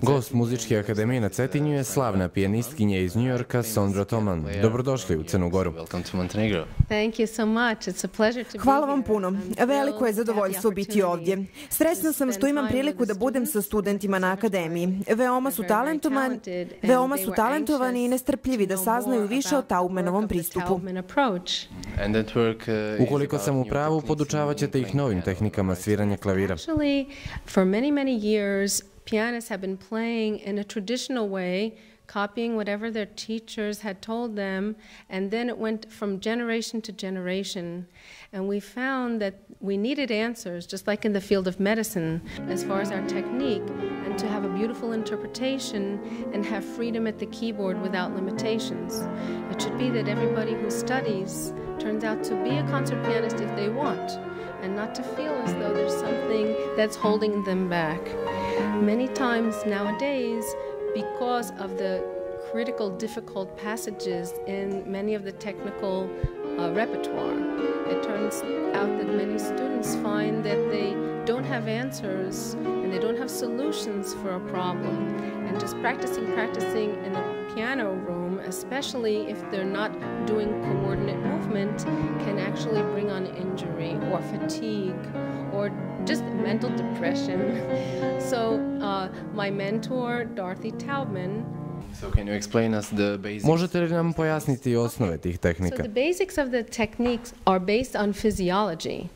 Gost Muzičke akademije na Cetinju je slavna pijanistkinja iz New Yorka Sondra Tammam. Dobrodošli u Crnu Goru. Hvala vam puno. Veliko je zadovoljstvo biti ovdje. Srećna sam što imam priliku da budem sa studentima na akademiji. Veoma su talentovani i nestrpljivi da saznaju više o Tammanovom pristupu. Ukoliko sam u pravu, podučavat ćete ih novim tehnikama sviranja klavira. Pianists have been playing in a traditional way, copying whatever their teachers had told them, and then it went from generation to generation. And we found that we needed answers, just like in the field of medicine, as far as our technique, and to have a beautiful interpretation and have freedom at the keyboard without limitations. It should be that everybody who studies turns out to be a concert pianist if they want, and not to feel as though there's something that's holding them back. Many times nowadays, because of the critical, difficult passages in many of the technical repertoire, it turns out that many students find that they don't have answers and they don't have solutions for a problem. And just practicing in a piano room, especially if they're not doing coordinate movement, can actually bring on injury or fatigue or just mental depression. So my mentor, Tammam, Možete li nam pojasniti osnove tih tehnika? So the basics of the techniques are based on physiology.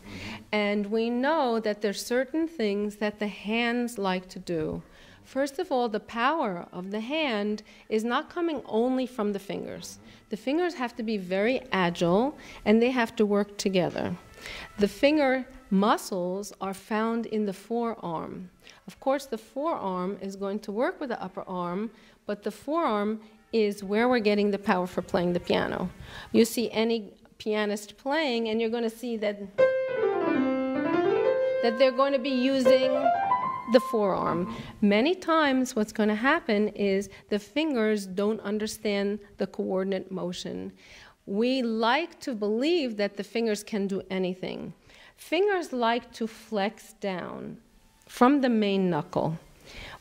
And we know that there's certain things that the hands like to do. First of all, the power of the hand is not coming only from the fingers. The fingers have to be very agile and they have to work together. The finger muscles are found in the forearm. Of course, the forearm is going to work with the upper arm, but the forearm is where we're getting the power for playing the piano. You see any pianist playing and you're going to see that they're going to be using the forearm. Many times what's going to happen is the fingers don't understand the coordinate motion. We like to believe that the fingers can do anything. Fingers like to flex down from the main knuckle.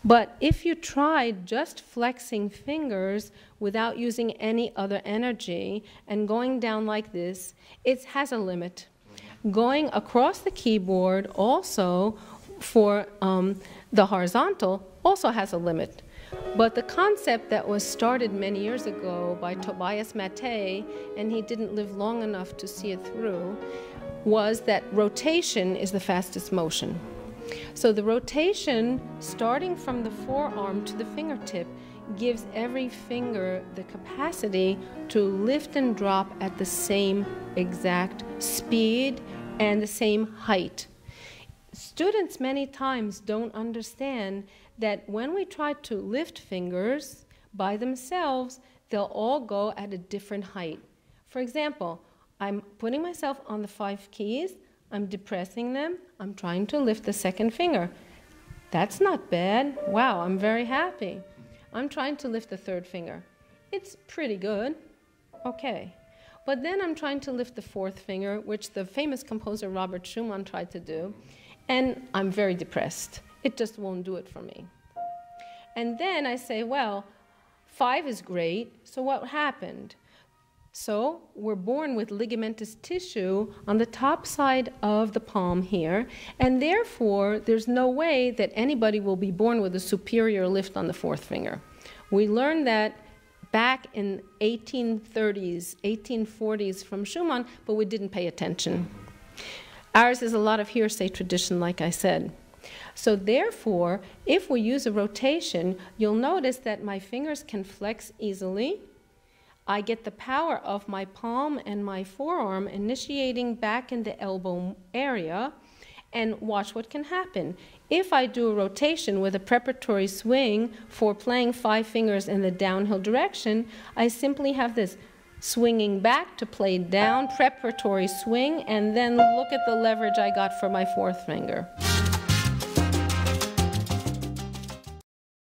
But if you try just flexing fingers without using any other energy and going down like this, it has a limit. Going across the keyboard also for the horizontal also has a limit. But the concept that was started many years ago by Tobias Mattei, and he didn't live long enough to see it through, was that rotation is the fastest motion. So the rotation, starting from the forearm to the fingertip, gives every finger the capacity to lift and drop at the same exact speed and the same height. Students many times don't understand that when we try to lift fingers by themselves, they'll all go at a different height. For example, I'm putting myself on the 5 keys, I'm depressing them, I'm trying to lift the second finger. That's not bad. Wow, I'm very happy. I'm trying to lift the 3rd finger. It's pretty good. Okay. But then I'm trying to lift the 4th finger, which the famous composer Robert Schumann tried to do, and I'm very depressed. It just won't do it for me. And then I say, well, 5 is great, so what happened? So we're born with ligamentous tissue on the top side of the palm here, and therefore there's no way that anybody will be born with a superior lift on the 4th finger. We learned that back in 1830s, 1840s from Schumann, but we didn't pay attention. Ours is a lot of hearsay tradition, like I said. So therefore, if we use a rotation, you'll notice that my fingers can flex easily. I get the power of my palm and my forearm initiating back in the elbow area, and watch what can happen. If I do a rotation with a preparatory swing for playing 5 fingers in the downhill direction, I simply have this swinging back to play down, preparatory swing, and then look at the leverage I got for my 4th finger.